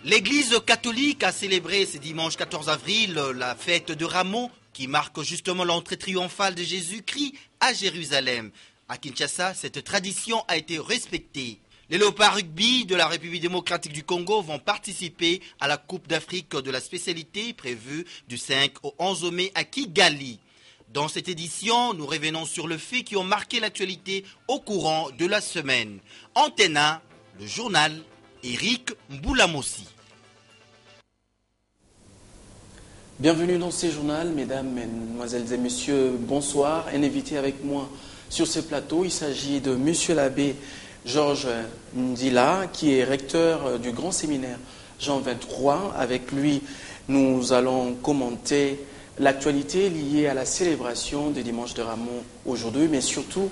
L'Église catholique a célébré ce dimanche 14 avril la fête de Rameau qui marque justement l'entrée triomphale de Jésus-Christ à Jérusalem. À Kinshasa, cette tradition a été respectée. Les Léopards rugby de la République démocratique du Congo vont participer à la Coupe d'Afrique de la spécialité prévue du 5 au 11 mai à Kigali. Dans cette édition, nous revenons sur le fait qui ont marqué l'actualité au courant de la semaine. Antenne 1, le journal Eric Mboulamossi. Bienvenue dans ce journal, mesdames, mesdemoiselles et messieurs, bonsoir. Un invité avec moi sur ce plateau, il s'agit de monsieur l'abbé Georges Ndila, qui est recteur du grand séminaire Jean 23. Avec lui, nous allons commenter l'actualité liée à la célébration du dimanche de Rameau aujourd'hui, mais surtout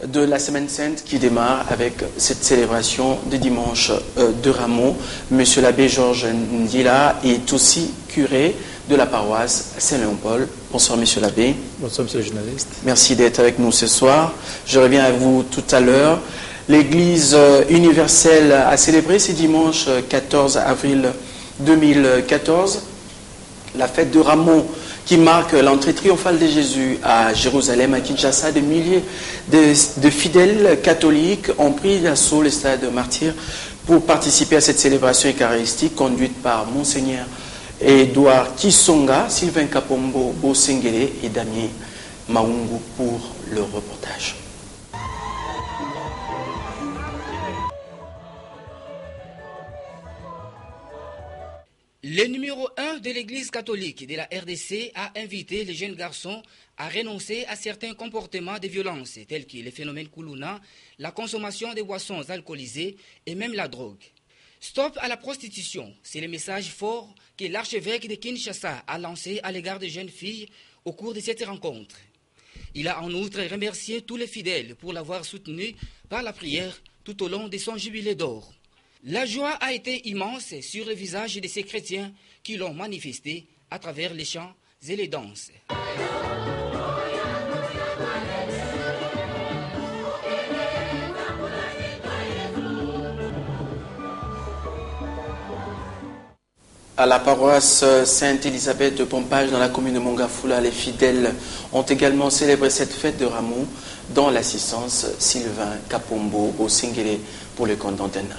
de la Semaine Sainte qui démarre avec cette célébration du dimanche de Rameau. Monsieur l'abbé Georges Ndila est aussi curé de la paroisse Saint-Léon-Paul. Bonsoir monsieur l'abbé. Bonsoir monsieur le journaliste. Merci d'être avec nous ce soir. Je reviens à vous tout à l'heure. L'Église universelle a célébré ce dimanche 14 avril 2014 la fête de Rameau qui marque l'entrée triomphale de Jésus à Jérusalem, à Kinshasa. Des milliers de fidèles catholiques ont pris d'assaut le stade Martyr pour participer à cette célébration eucharistique conduite par Monseigneur Edouard Kisonga, Sylvain Kapombo Bosengele et Damien Maungu pour le reportage. Le numéro 1 de l'Église catholique de la RDC a invité les jeunes garçons à renoncer à certains comportements de violence, tels que les phénomènes Kuluna, la consommation de boissons alcoolisées et même la drogue. Stop à la prostitution, c'est le message fort que l'archevêque de Kinshasa a lancé à l'égard des jeunes filles au cours de cette rencontre. Il a en outre remercié tous les fidèles pour l'avoir soutenu par la prière tout au long de son jubilé d'or. La joie a été immense sur le visage de ces chrétiens qui l'ont manifesté à travers les chants et les danses. À la paroisse Sainte-Élisabeth de Pompage dans la commune de Mongafula, les fidèles ont également célébré cette fête de Rameau dans l'assistance Sylvain Kapombo Bosengele pour le compte d'Antenne.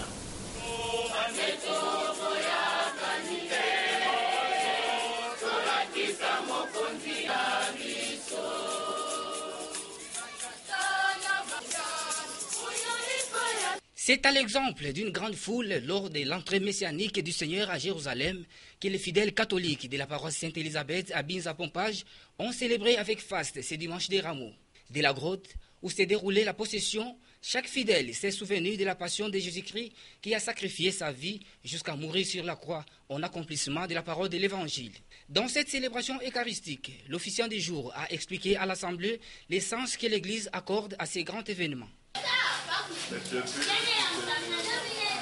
C'est à l'exemple d'une grande foule lors de l'entrée messianique du Seigneur à Jérusalem que les fidèles catholiques de la paroisse Sainte-Élisabeth à Binza-Pompage ont célébré avec faste ce dimanche des Rameaux. De la grotte où s'est déroulée la possession, chaque fidèle s'est souvenu de la passion de Jésus-Christ qui a sacrifié sa vie jusqu'à mourir sur la croix en accomplissement de la parole de l'Évangile. Dans cette célébration eucharistique, l'officiant du jour a expliqué à l'Assemblée les sens que l'Église accorde à ces grands événements. Depuis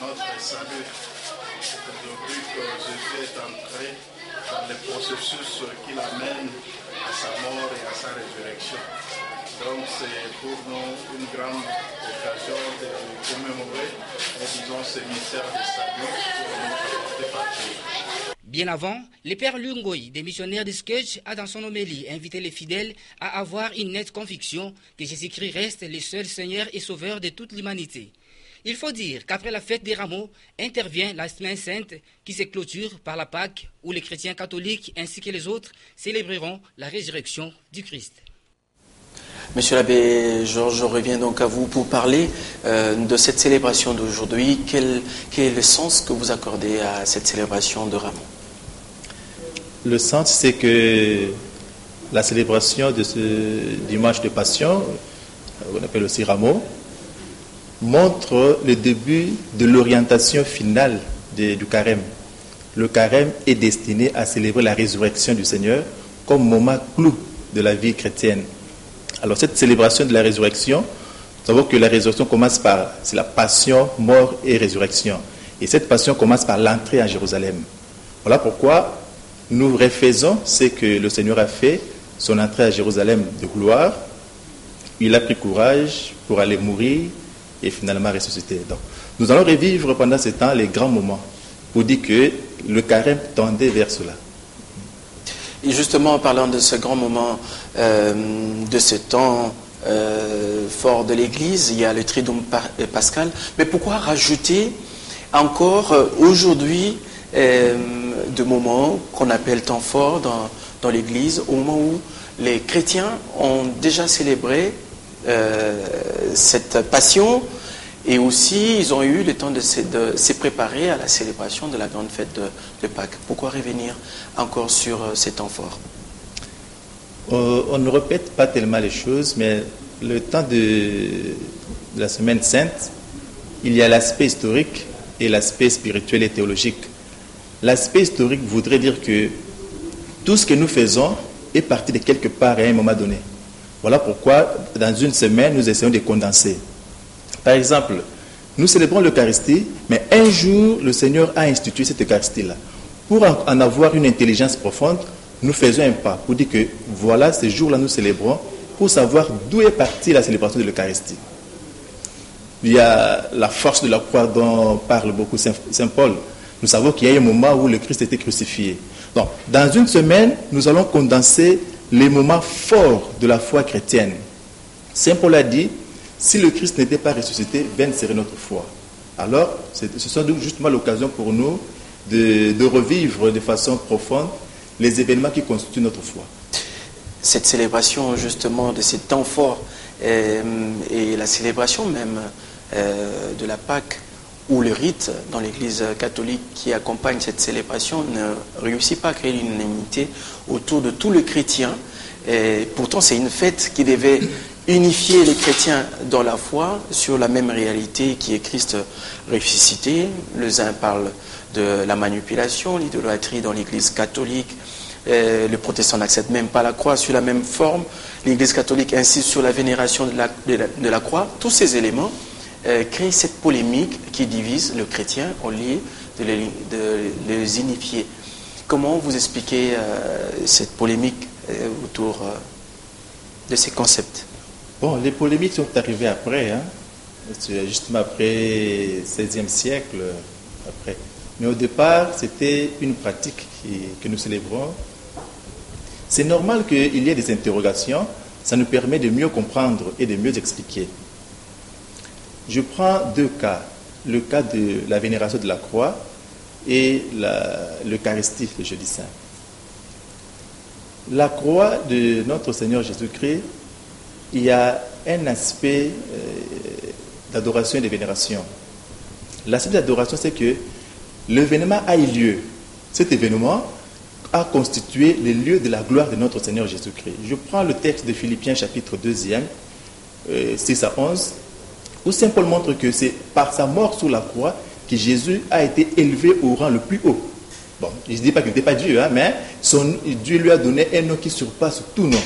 notre salut, depuis que Jésus est entré dans le processus qui l'amène à sa mort et à sa résurrection. Donc c'est pour nous une grande occasion de commémorer, disons, ce mystère de salut pour nous apporter partout. Bien avant, le père Lungoy, des missionnaires de Sketch, a dans son homélie invité les fidèles à avoir une nette conviction que Jésus-Christ reste le seul Seigneur et Sauveur de toute l'humanité. Il faut dire qu'après la fête des Rameaux, intervient la Semaine Sainte qui se clôture par la Pâque où les chrétiens catholiques ainsi que les autres célébreront la résurrection du Christ. Monsieur l'abbé Georges, je reviens donc à vous pour parler de cette célébration d'aujourd'hui. Quel est le sens que vous accordez à cette célébration de Rameau? Le sens, c'est que la célébration de ce dimanche de Passion, qu'on appelle aussi Rameau, montre le début de l'orientation finale du carême. Le carême est destiné à célébrer la résurrection du Seigneur comme moment clou de la vie chrétienne. Alors cette célébration de la résurrection, nous savons que la résurrection commence par, c'est la passion, mort et résurrection. Et cette passion commence par l'entrée à Jérusalem. Voilà pourquoi nous refaisons ce que le Seigneur a fait, son entrée à Jérusalem de gloire. Il a pris courage pour aller mourir et finalement ressusciter. Donc, nous allons revivre pendant ce temps les grands moments pour dire que le carême tendait vers cela. Et justement, en parlant de ce grand moment, de ce temps fort de l'Église, il y a le Triduum pascal, mais pourquoi rajouter encore aujourd'hui de moments qu'on appelle temps fort dans l'Église, au moment où les chrétiens ont déjà célébré cette passion et aussi ils ont eu le temps de se préparer à la célébration de la grande fête de Pâques. Pourquoi revenir encore sur ces temps forts? On ne répète pas tellement les choses, mais le temps de la Semaine Sainte, il y a l'aspect historique et l'aspect spirituel et théologique. L'aspect historique voudrait dire que tout ce que nous faisons est parti de quelque part à un moment donné. Voilà pourquoi, dans une semaine, nous essayons de condenser. Par exemple, nous célébrons l'Eucharistie, mais un jour, le Seigneur a institué cette Eucharistie-là. Pour en avoir une intelligence profonde, nous faisons un pas pour dire que, voilà, ce jour-là, nous célébrons, pour savoir d'où est partie la célébration de l'Eucharistie. Il y a la force de la croix dont parle beaucoup Saint Paul. Nous savons qu'il y a un moment où le Christ était crucifié. Donc, dans une semaine, nous allons condenser les moments forts de la foi chrétienne. Saint Paul a dit, si le Christ n'était pas ressuscité, vaine serait notre foi. Alors, ce sera justement l'occasion pour nous de revivre de façon profonde les événements qui constituent notre foi. Cette célébration justement de ces temps forts et la célébration même de la Pâque, où le rite dans l'Église catholique qui accompagne cette célébration ne réussit pas à créer l'unanimité autour de tous les chrétiens. Et pourtant, c'est une fête qui devait unifier les chrétiens dans la foi sur la même réalité qui est Christ ressuscité. Les uns parlent de la manipulation, l'idolâtrie dans l'Église catholique. Les protestants n'acceptent même pas la croix sur la même forme. L'Église catholique insiste sur la vénération de la croix. Tous ces éléments créent cette polémique qui divise le chrétien au lieu de les unifier. Comment vous expliquez cette polémique autour de ces concepts? Bon, les polémiques sont arrivées après, hein, justement après le XVIe siècle. Après. Mais au départ, c'était une pratique que nous célébrons. C'est normal qu'il y ait des interrogations, ça nous permet de mieux comprendre et de mieux expliquer. Je prends deux cas, le cas de la vénération de la croix et l'Eucharistie le jeudi saint. La croix de notre Seigneur Jésus-Christ, il y a un aspect d'adoration et de vénération. L'aspect d'adoration, c'est que l'événement a eu lieu. Cet événement a constitué le lieu de la gloire de notre Seigneur Jésus-Christ. Je prends le texte de Philippiens chapitre 2, 6 à 11, où Saint Paul montre que c'est par sa mort sur la croix que Jésus a été élevé au rang le plus haut. Bon, je ne dis pas qu'il n'était pas Dieu, hein, mais Dieu lui a donné un nom qui surpasse tout nom.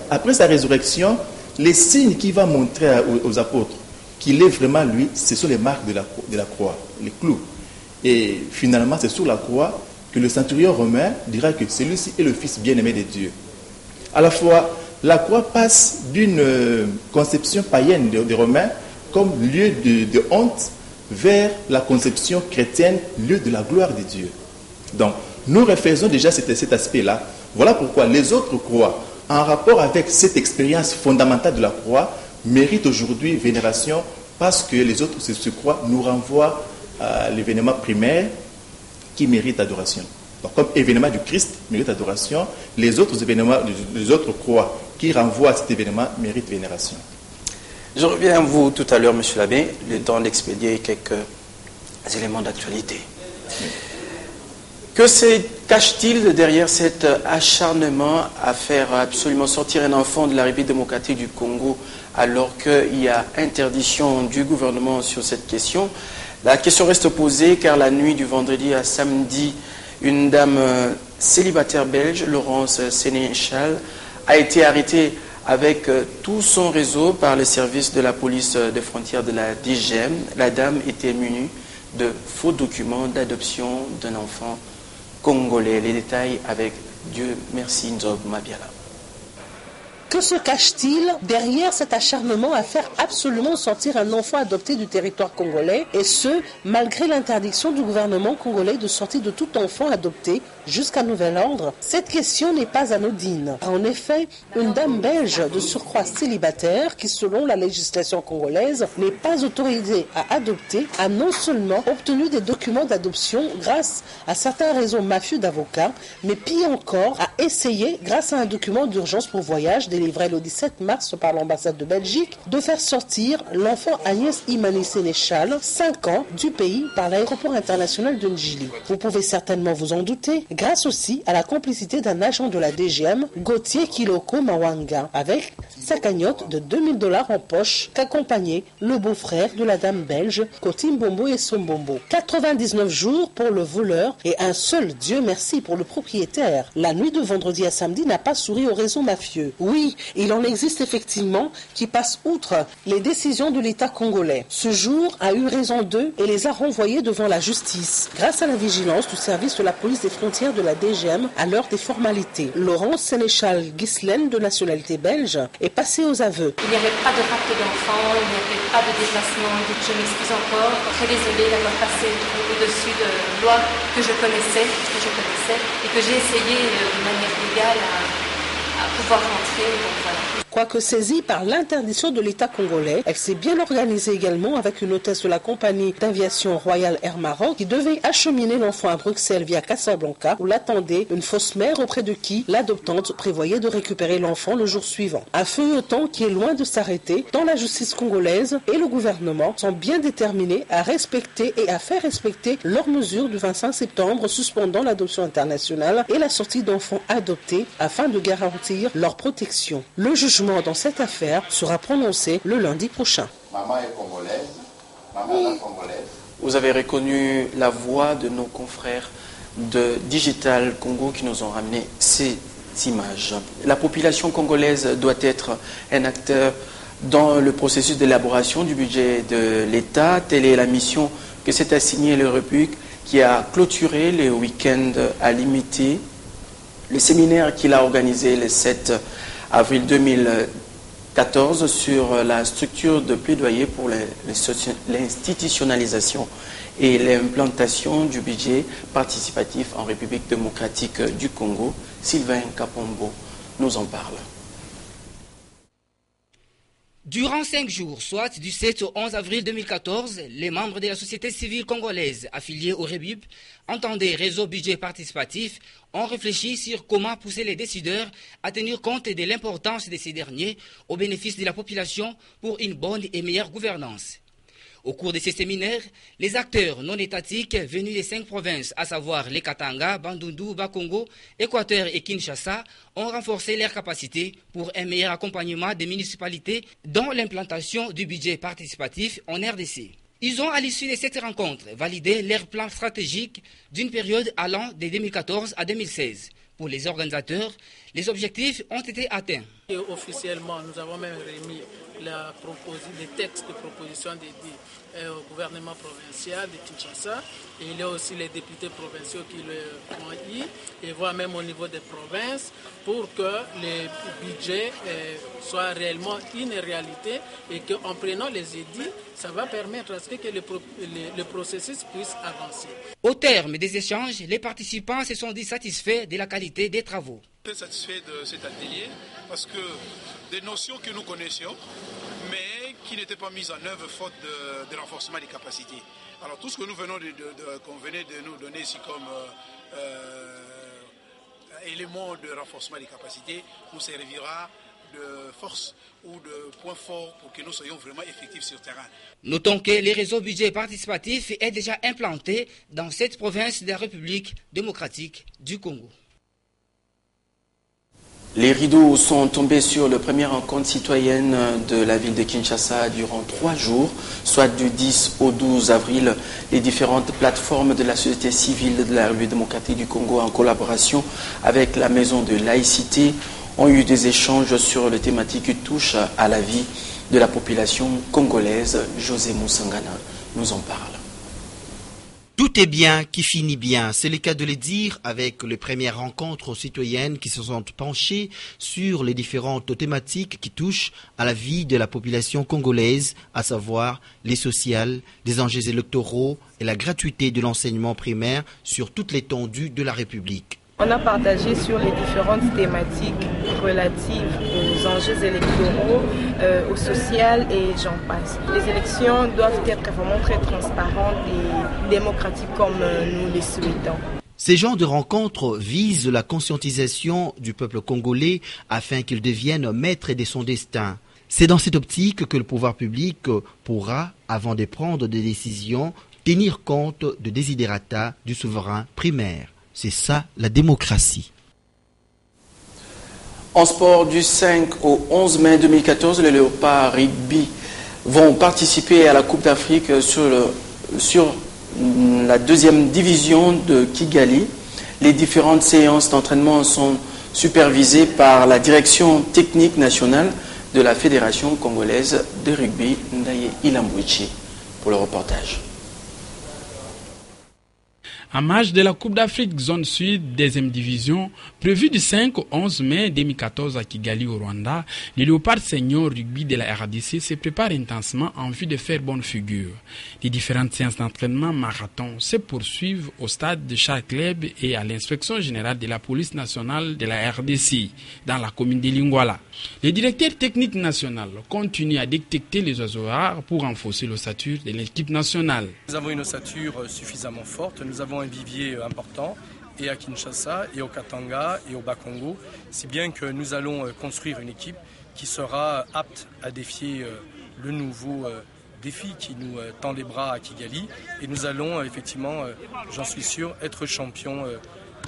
Après sa résurrection, les signes qu'il va montrer aux apôtres, qu'il est vraiment lui, ce sont les marques de la croix, les clous. Et finalement, c'est sur la croix que le centurion romain dira que celui-ci est le fils bien-aimé de Dieu. À la fois, la croix passe d'une conception païenne des Romains comme lieu de honte vers la conception chrétienne, lieu de la gloire de Dieu. Donc, nous refaisons déjà cet aspect-là. Voilà pourquoi les autres croix, en rapport avec cette expérience fondamentale de la croix, méritent aujourd'hui vénération parce que les autres croix nous renvoient à l'événement primaire qui mérite adoration. Donc, comme événement du Christ mérite adoration, les autres événements, les autres croix qui renvoient à cet événement méritent vénération. Je reviens à vous tout à l'heure, monsieur l'abbé, le temps d'expédier quelques éléments d'actualité. Oui. Que se cache-t-il derrière cet acharnement à faire absolument sortir un enfant de la République démocratique du Congo alors qu'il y a interdiction du gouvernement sur cette question? La question reste posée car la nuit du vendredi à samedi, une dame célibataire belge, Laurence Sénéchal, a été arrêtée avec tout son réseau par le service de la police des frontières de la DGM. La dame était munie de faux documents d'adoption d'un enfant congolais. Les détails avec Dieu merci Nzob Mabiala. Que se cache-t-il derrière cet acharnement à faire absolument sortir un enfant adopté du territoire congolais, et ce, malgré l'interdiction du gouvernement congolais de sortir de tout enfant adopté jusqu'à nouvel ordre? Cette question n'est pas anodine. En effet, une dame belge de surcroît célibataire, qui selon la législation congolaise n'est pas autorisée à adopter, a non seulement obtenu des documents d'adoption grâce à certains réseaux mafieux d'avocats, mais pire encore, a essayé, grâce à un document d'urgence pour voyage délivré le 17 mars par l'ambassade de Belgique, de faire sortir l'enfant Agnès Imani Sénéchal, 5 ans, du pays par l'aéroport international de Njili. Vous pouvez certainement vous en douter, grâce aussi à la complicité d'un agent de la DGM, Gauthier Kiloko Mawanga, avec sa cagnotte de $2000 en poche, qu'accompagnait le beau-frère de la dame belge, Kotimbombo et Sombombo. 99 jours pour le voleur et un seul Dieu merci pour le propriétaire. La nuit de vendredi à samedi n'a pas souri au réseau mafieux. Oui, il en existe effectivement qui passent outre les décisions de l'État congolais. Ce jour a eu raison d'eux et les a renvoyés devant la justice, grâce à la vigilance du service de la police des frontières de la DGM à l'heure des formalités. Laurent Sénéchal Ghislaine, de nationalité belge, est passé aux aveux. Il n'y avait pas de rapte d'enfants, il n'y avait pas de déplacement. Je m'excuse encore, très désolée d'avoir passé au-dessus de lois que je connaissais et que j'ai essayé de manière légale à pouvoir rentrer. Donc voilà. Quoique saisie par l'interdiction de l'État congolais, elle s'est bien organisée également avec une hôtesse de la compagnie d'aviation Royal Air Maroc qui devait acheminer l'enfant à Bruxelles via Casablanca où l'attendait une fausse mère auprès de qui l'adoptante prévoyait de récupérer l'enfant le jour suivant. Un feuilleton qui est loin de s'arrêter tant la justice congolaise et le gouvernement sont bien déterminés à respecter et à faire respecter leurs mesures du 25 septembre suspendant l'adoption internationale et la sortie d'enfants adoptés afin de garantir leur protection. Le jugement dans cette affaire sera prononcé le lundi prochain. Maman est congolaise, maman est congolaise. Vous avez reconnu la voix de nos confrères de Digital Congo qui nous ont ramené ces images. La population congolaise doit être un acteur dans le processus d'élaboration du budget de l'État. Telle est la mission que s'est assignée le République qui a clôturé le week-end à limiter le séminaire qu'il a organisé le 7 avril 2014 sur la structure de plaidoyer pour l'institutionnalisation et l'implantation du budget participatif en République démocratique du Congo. Sylvain Kapombo nous en parle. Durant 5 jours, soit du 7 au 11 avril 2014, les membres de la société civile congolaise affiliés au REBUP, entendez Réseau Budget Participatif, ont réfléchi sur comment pousser les décideurs à tenir compte de l'importance de ces derniers au bénéfice de la population pour une bonne et meilleure gouvernance. Au cours de ces séminaires, les acteurs non étatiques venus des 5 provinces, à savoir les Katanga, Bandundu, Bakongo, Équateur et Kinshasa, ont renforcé leurs capacités pour un meilleur accompagnement des municipalités dans l'implantation du budget participatif en RDC. Ils ont, à l'issue de cette rencontre, validé leur plan stratégique d'une période allant de 2014 à 2016. Pour les organisateurs, les objectifs ont été atteints. Et officiellement, nous avons même remis les textes de proposition dédiés au gouvernement provincial de Kinshasa. Et il y a aussi les députés provinciaux qui l'ont eu, et voire même au niveau des provinces, pour que les budgets soient réellement une réalité et qu'en prenant les édits, ça va permettre à ce que le processus puisse avancer. Au terme des échanges, les participants se sont dit satisfaits de la qualité des travaux. Très satisfait de cet atelier parce que des notions que nous connaissions mais qui n'étaient pas mises en œuvre faute de renforcement des capacités. Alors tout ce que nous venons qu'on venait de nous donner ici comme élément de renforcement des capacités nous servira de force ou de point fort pour que nous soyons vraiment effectifs sur le terrain. Notons que les réseaux budget participatifs est déjà implanté dans cette province de la République démocratique du Congo. Les rideaux sont tombés sur la première rencontre citoyenne de la ville de Kinshasa durant 3 jours, soit du 10 au 12 avril. Les différentes plateformes de la société civile de la République démocratique du Congo, en collaboration avec la Maison de laïcité, ont eu des échanges sur les thématiques qui touchent à la vie de la population congolaise. José Moussangana nous en parle. Tout est bien qui finit bien, c'est le cas de le dire avec les premières rencontres citoyennes qui se sont penchées sur les différentes thématiques qui touchent à la vie de la population congolaise, à savoir les sociales, les enjeux électoraux et la gratuité de l'enseignement primaire sur toute l'étendue de la République. On a partagé sur les différentes thématiques relatives aux enjeux électoraux, au social et j'en passe. Les élections doivent être vraiment très transparentes et démocratiques comme nous les souhaitons. Ces genres de rencontres visent la conscientisation du peuple congolais afin qu'il devienne maître de son destin. C'est dans cette optique que le pouvoir public pourra, avant de prendre des décisions, tenir compte de desiderata du souverain primaire. C'est ça, la démocratie. En sport, du 5 au 11 mai 2014, les Léopards rugby vont participer à la Coupe d'Afrique sur la deuxième division de Kigali. Les différentes séances d'entraînement sont supervisées par la direction technique nationale de la Fédération congolaise de rugby, Ndaye Ilambouchi, pour le reportage. Un match de la Coupe d'Afrique Zone Sud, deuxième division, prévu du 5 au 11 mai 2014 à Kigali au Rwanda, les Léopards seniors rugby de la RDC se préparent intensement en vue de faire bonne figure. Les différentes séances d'entraînement marathon se poursuivent au stade de chaque club et à l'inspection générale de la police nationale de la RDC, dans la commune de Lingwala. Le directeur technique national continue à détecter les oiseaux rares pour renforcer l'ossature de l'équipe nationale. Nous avons une ossature suffisamment forte, nous avons un vivier important et à Kinshasa et au Katanga et au Bas-Congo, si bien que nous allons construire une équipe qui sera apte à défier le nouveau défi qui nous tend les bras à Kigali et nous allons effectivement, j'en suis sûr, être champions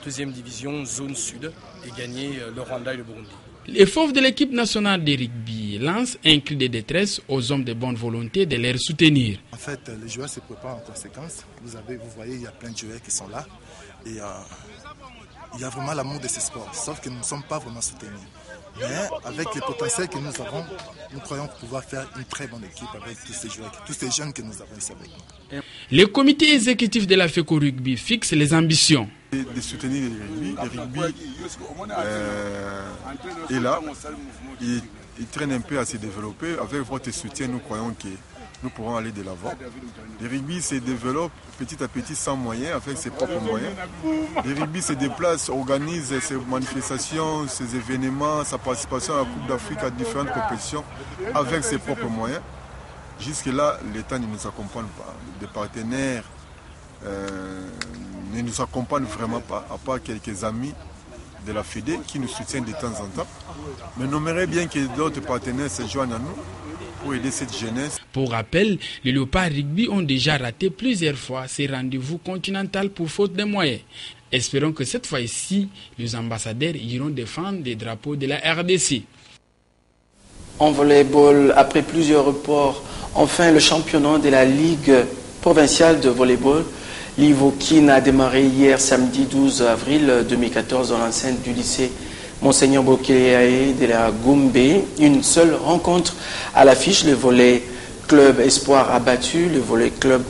deuxième division zone sud et gagner le Rwanda et le Burundi. Les fauves de l'équipe nationale de rugby lancent un cri de détresse aux hommes de bonne volonté de les soutenir. En fait, les joueurs se préparent en conséquence. Vous voyez, il y a plein de joueurs qui sont là. Et il y a vraiment l'amour de ce sport, sauf que nous ne sommes pas vraiment soutenus. Mais avec le potentiel que nous avons, nous croyons pouvoir faire une très bonne équipe avec tous ces joueurs, tous ces jeunes que nous avons ici avec nous. Le comité exécutif de la FECO Rugby fixe les ambitions. De soutenir le rugby est là, il traîne un peu à se développer. Avec votre soutien, nous croyons que nous pourrons aller de l'avant. Le rugby se développe petit à petit sans moyens, avec ses propres moyens. Le rugby se déplace, organise ses manifestations, ses événements, sa participation à la Coupe d'Afrique à différentes compétitions avec ses propres moyens. Jusque-là, l'État ne nous accompagne pas. Des partenaires ne nous accompagnent vraiment pas, à part quelques amis de la Fédé qui nous soutiennent de temps en temps. Mais nous aimerions bien que d'autres partenaires se joignent à nous pour aider cette jeunesse. Pour rappel, les Léopards rugby ont déjà raté plusieurs fois ces rendez-vous continentaux pour faute de moyens. Espérons que cette fois-ci, les ambassadeurs iront défendre les drapeaux de la RDC. En volleyball, après plusieurs reports, enfin le championnat de la Ligue provinciale de volleyball, l'Ivoquine a démarré hier samedi 12 avril 2014 dans l'enceinte du lycée Monseigneur Bokéaé de la Gombe. Une seule rencontre à l'affiche, le volley club Espoir a battu le volley club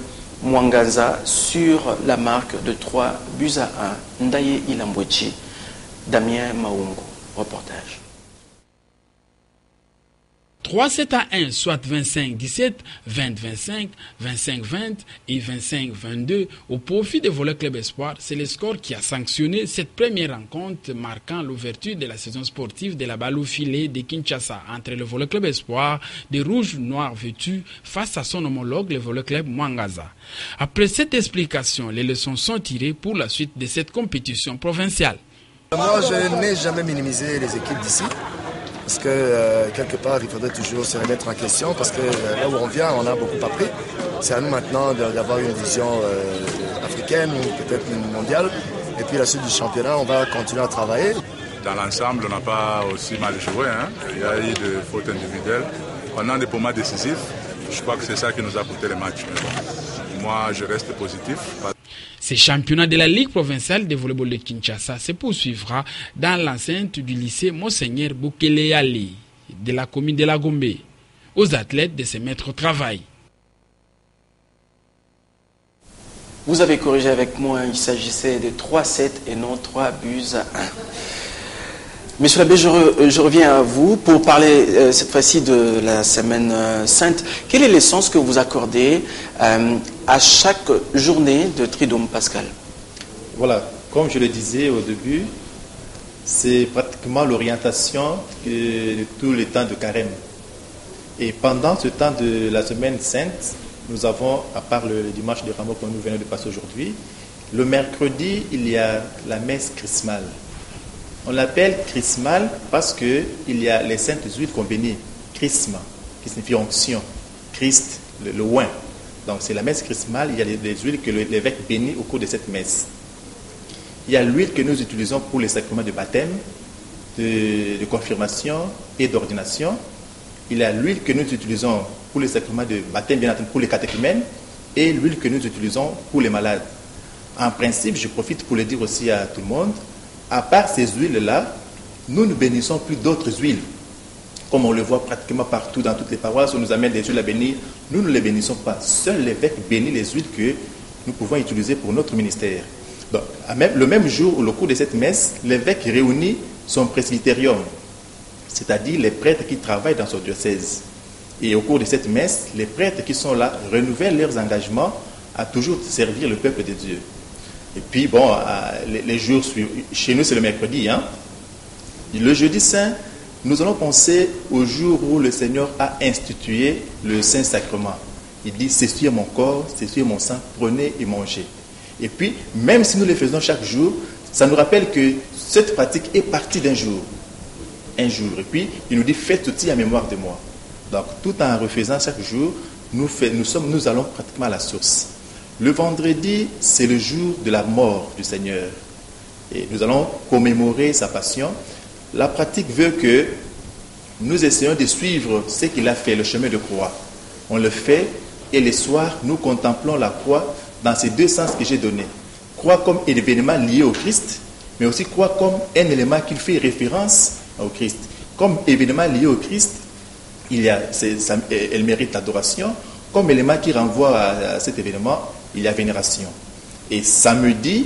Mwangaza sur la marque de 3-1. Ndaye Ilambouchi, Damien Maungo, reportage. 3-7-1, soit 25-17, 20-25, 25-20 et 25-22 au profit des volley club Espoir. C'est le score qui a sanctionné cette première rencontre marquant l'ouverture de la saison sportive de la balle au filet de Kinshasa entre le volley club Espoir des rouges noirs vêtus face à son homologue le volley club Mwangaza. Après cette explication, les leçons sont tirées pour la suite de cette compétition provinciale. Moi, je n'ai jamais minimisé les équipes d'ici. Parce que quelque part, il faudrait toujours se remettre en question parce que là où on vient, on a beaucoup appris. C'est à nous maintenant d'avoir une vision africaine ou peut-être mondiale. Et puis la suite du championnat, on va continuer à travailler. Dans l'ensemble, on n'a pas aussi mal joué. Il y a eu des fautes individuelles. On a des moments décisifs. Je crois que c'est ça qui nous a coûté le match. Moi, je reste positif. Ce championnat de la Ligue provinciale de volleyball de Kinshasa se poursuivra dans l'enceinte du lycée Monseigneur Bokéaé de la commune de la Gombe, aux athlètes de se mettre au travail. Vous avez corrigé avec moi, il s'agissait de 3-7 et non 3-1. Monsieur l'abbé, je reviens à vous pour parler cette fois-ci de la Semaine Sainte. Quel est le sens que vous accordez à chaque journée de Triduum Pascal? Voilà, comme je le disais au début, c'est pratiquement l'orientation de tout le temps de carême. Et pendant ce temps de la Semaine Sainte, nous avons, à part le dimanche de Rameaux que nous venons de passer aujourd'hui, le mercredi, il y a la messe chrismale. On l'appelle chrismale parce qu'il y a les saintes huiles qu'on bénit. Chrisma, qui signifie onction. Christ, le oint. Donc c'est la messe chrismale, il y a des huiles que l'évêque bénit au cours de cette messe. Il y a l'huile que nous utilisons pour les sacrements de baptême, de confirmation et d'ordination. Il y a l'huile que nous utilisons pour les sacrements de baptême, bien entendu pour les catéchumènes, et l'huile que nous utilisons pour les malades. En principe, je profite pour le dire aussi à tout le monde, à part ces huiles-là, nous ne bénissons plus d'autres huiles. Comme on le voit pratiquement partout dans toutes les paroisses, on nous amène des huiles à bénir, nous ne les bénissons pas. Seul l'évêque bénit les huiles que nous pouvons utiliser pour notre ministère. Donc, le même jour, au cours de cette messe, l'évêque réunit son presbytérium, c'est-à-dire les prêtres qui travaillent dans son diocèse. Et au cours de cette messe, les prêtres qui sont là renouvellent leurs engagements à toujours servir le peuple de Dieu. Et puis, bon, les jours suivants, chez nous c'est le mercredi, hein. Le jeudi saint, nous allons penser au jour où le Seigneur a institué le Saint-Sacrement. Il dit, c'est sur mon corps, c'est sur mon sang, prenez et mangez. Et puis, même si nous le faisons chaque jour, ça nous rappelle que cette pratique est partie d'un jour. Un jour. Et puis, il nous dit, faites aussi en mémoire de moi. Donc, tout en refaisant chaque jour, nous allons pratiquement à la source. Le vendredi, c'est le jour de la mort du Seigneur. Et nous allons commémorer sa passion. La pratique veut que nous essayons de suivre ce qu'il a fait, le chemin de croix. On le fait et les soirs, nous contemplons la croix dans ces deux sens que j'ai donnés. Croix comme un événement lié au Christ, mais aussi croix comme un élément qui fait référence au Christ. Comme événement lié au Christ, elle mérite l'adoration. Comme élément qui renvoie à cet événement, il y a vénération. Et samedi,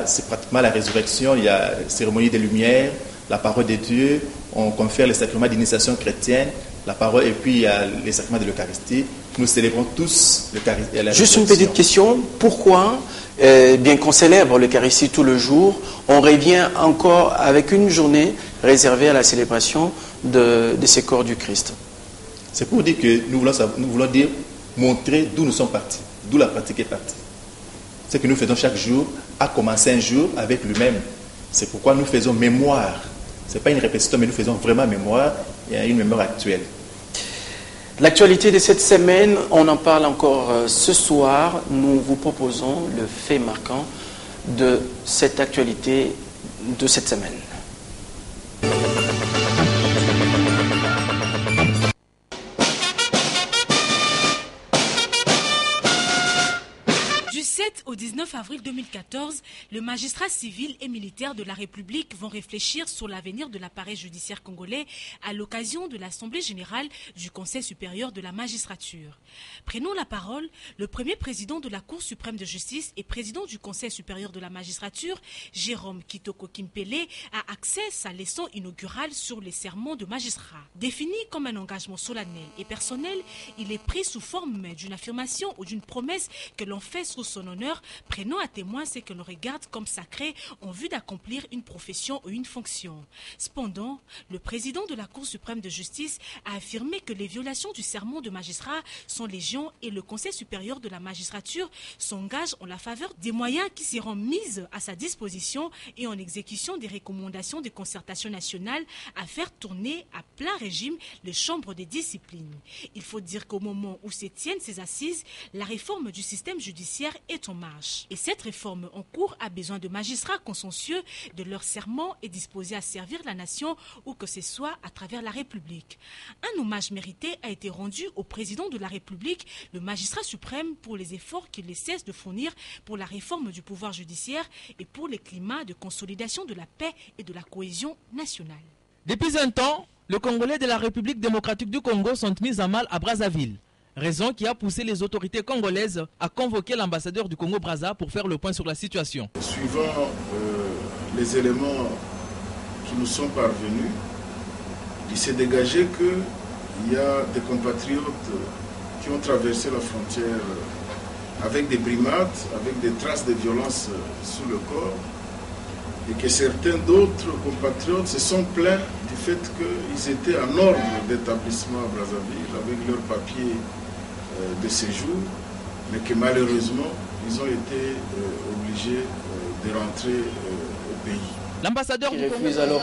c'est pratiquement la résurrection, il y a la cérémonie des Lumières, la parole de Dieu, on confère les sacrements d'initiation chrétienne, la parole, et puis il y a les sacrements de l'Eucharistie. Nous célébrons tous l'Eucharistie. Juste une petite question, pourquoi, bien qu'on célèbre l'Eucharistie tout le jour, on revient encore avec une journée réservée à la célébration de ces corps du Christ? C'est pour dire que nous voulons dire, montrer d'où nous sommes partis, d'où la pratique est partie. Ce que nous faisons chaque jour a commencé un jour avec lui-même. C'est pourquoi nous faisons mémoire. Ce n'est pas une répétition, mais nous faisons vraiment mémoire, et une mémoire actuelle. L'actualité de cette semaine, on en parle encore ce soir. Nous vous proposons le fait marquant de cette actualité de cette semaine. Au 19 avril 2014, le magistrat civil et militaire de la République vont réfléchir sur l'avenir de l'appareil judiciaire congolais à l'occasion de l'Assemblée générale du Conseil supérieur de la magistrature. Prenons la parole, le premier président de la Cour suprême de justice et président du Conseil supérieur de la magistrature, Jérôme Kitoko Kimpele, a accès à sa leçon inaugurale sur les sermons de magistrats. Défini comme un engagement solennel et personnel, il est pris sous forme d'une affirmation ou d'une promesse que l'on fait sous son honneur, prenant à témoin ce que l'on regarde comme sacré en vue d'accomplir une profession ou une fonction. Cependant, le président de la Cour suprême de justice a affirmé que les violations du serment de magistrat sont légion et le Conseil supérieur de la magistrature s'engage en la faveur des moyens qui seront mis à sa disposition et en exécution des recommandations de concertation nationale à faire tourner à plein régime les chambres des disciplines. Il faut dire qu'au moment où se tiennent ces assises, la réforme du système judiciaire est en marche. Et cette réforme en cours a besoin de magistrats consciencieux de leur serment et disposés à servir la nation où que ce soit à travers la République. Un hommage mérité a été rendu au président de la République, le magistrat suprême, pour les efforts qu'il ne cesse de fournir pour la réforme du pouvoir judiciaire et pour le climat de consolidation de la paix et de la cohésion nationale. Depuis un temps, les Congolais de la République démocratique du Congo sont mis à mal à Brazzaville. raison qui a poussé les autorités congolaises à convoquer l'ambassadeur du Congo-Brazza pour faire le point sur la situation. Suivant les éléments qui nous sont parvenus, il s'est dégagé qu'il y a des compatriotes qui ont traversé la frontière avec des brimades, avec des traces de violence sur le corps, et que certains d'autres compatriotes se sont plaints du fait qu'ils étaient en ordre d'établissement à Brazzaville avec leurs papiers de séjour, mais que malheureusement, ils ont été obligés de rentrer au pays. L'ambassadeur du refuse alors.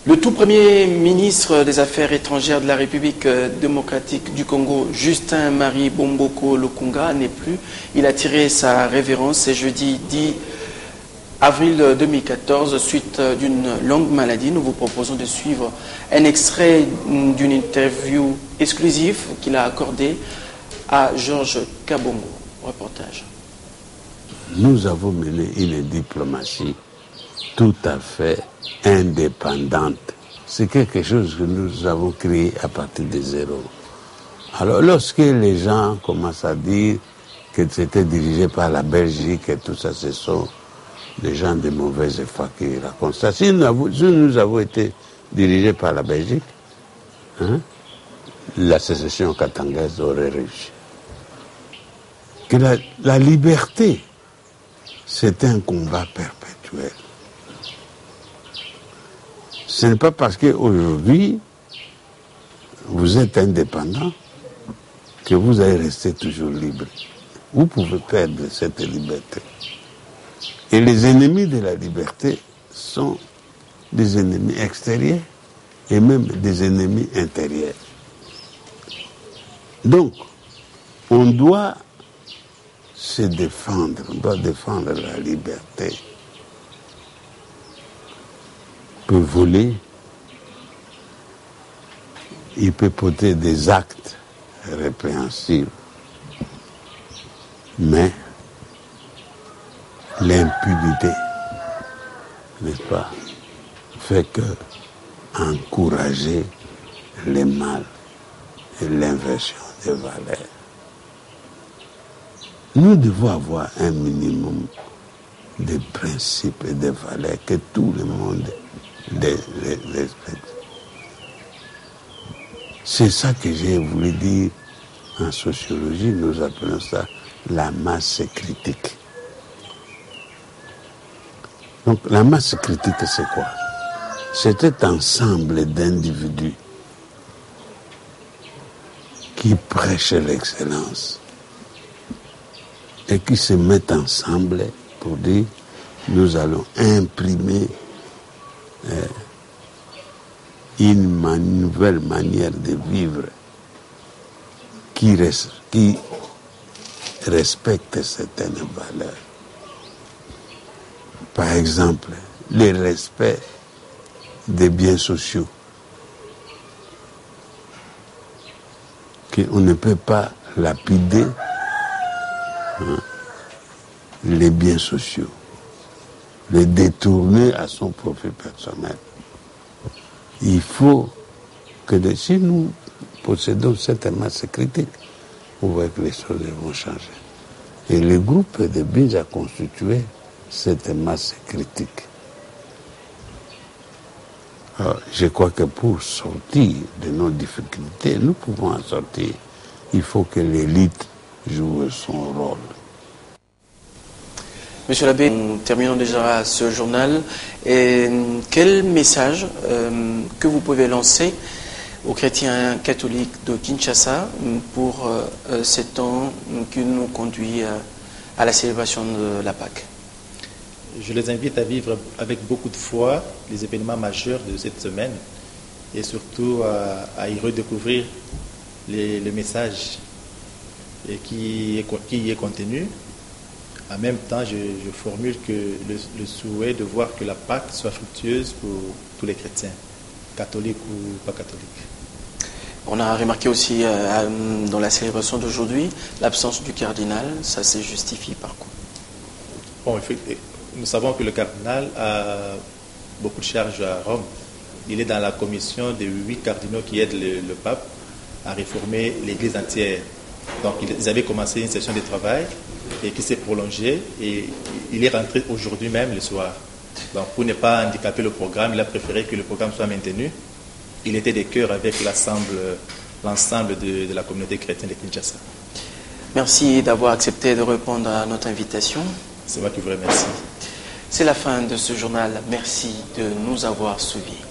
Le tout premier ministre des Affaires étrangères de la République démocratique du Congo, Justin-Marie Bomboko Lokunga, n'est plus. Il a tiré sa révérence ce jeudi 10 avril 2014 suite d'une longue maladie. Nous vous proposons de suivre un extrait d'une interview exclusive qu'il a accordée à Georges Kabongo. Reportage. Nous avons mené une diplomatie tout à fait indépendante. C'est quelque chose que nous avons créé à partir de zéro. Alors lorsque les gens commencent à dire que c'était dirigé par la Belgique et tout ça, ce sont des gens de mauvaise foi qui racontent ça. Si nous avons été dirigés par la Belgique, la sécession katangaise aurait réussi. Que la liberté, c'est un combat perpétuel. Ce n'est pas parce qu'aujourd'hui, vous êtes indépendant que vous allez rester toujours libre. Vous pouvez perdre cette liberté. Et les ennemis de la liberté sont des ennemis extérieurs et même des ennemis intérieurs. Donc, on doit se défendre, on doit défendre la liberté. Il peut voler, il peut porter des actes répréhensibles, mais l'impunité, n'est-ce pas, fait que encourager le mal et l'inversion des valeurs. Nous devons avoir un minimum de principes et de valeurs que tout le monde respecte. C'est ça que j'ai voulu dire en sociologie, nous appelons ça la masse critique. Donc la masse critique, c'est quoi? C'est cet ensemble d'individus qui prêchent l'excellence et qui se mettent ensemble pour dire nous allons imprimer une nouvelle manière de vivre qui respecte certaines valeurs. Par exemple, le respect des biens sociaux. Qu'on ne peut pas lapider les biens sociaux, les détourner à son profit personnel. Il faut que si nous possédons cette masse critique, on voit que les choses vont changer. Et le groupe de Binge a constitué cette masse critique. Alors, je crois que pour sortir de nos difficultés, nous pouvons en sortir. Il faut que l'élite joue son rôle. Monsieur l'abbé, terminons déjà ce journal. Et quel message que vous pouvez lancer aux chrétiens catholiques de Kinshasa pour ces temps qui nous conduit à la célébration de la Pâque? Je les invite à vivre avec beaucoup de foi les événements majeurs de cette semaine et surtout à y redécouvrir le message qui y est contenu. En même temps, je formule que le souhait de voir que la Pâque soit fructueuse pour tous les chrétiens, catholiques ou pas catholiques. On a remarqué aussi dans la célébration d'aujourd'hui l'absence du cardinal. Ça se justifie par quoi? Bon, nous savons que le cardinal a beaucoup de charges à Rome il est dans la commission des 8 cardinaux qui aident le pape à réformer l'Église entière. Donc ils avaient commencé une session de travail et qui s'est prolongée et il est rentré aujourd'hui même le soir. Donc pour ne pas handicaper le programme, il a préféré que le programme soit maintenu. Il était de cœur avec l'ensemble de la communauté chrétienne de Kinshasa. Merci d'avoir accepté de répondre à notre invitation. C'est moi qui vous remercie. C'est la fin de ce journal. Merci de nous avoir suivis.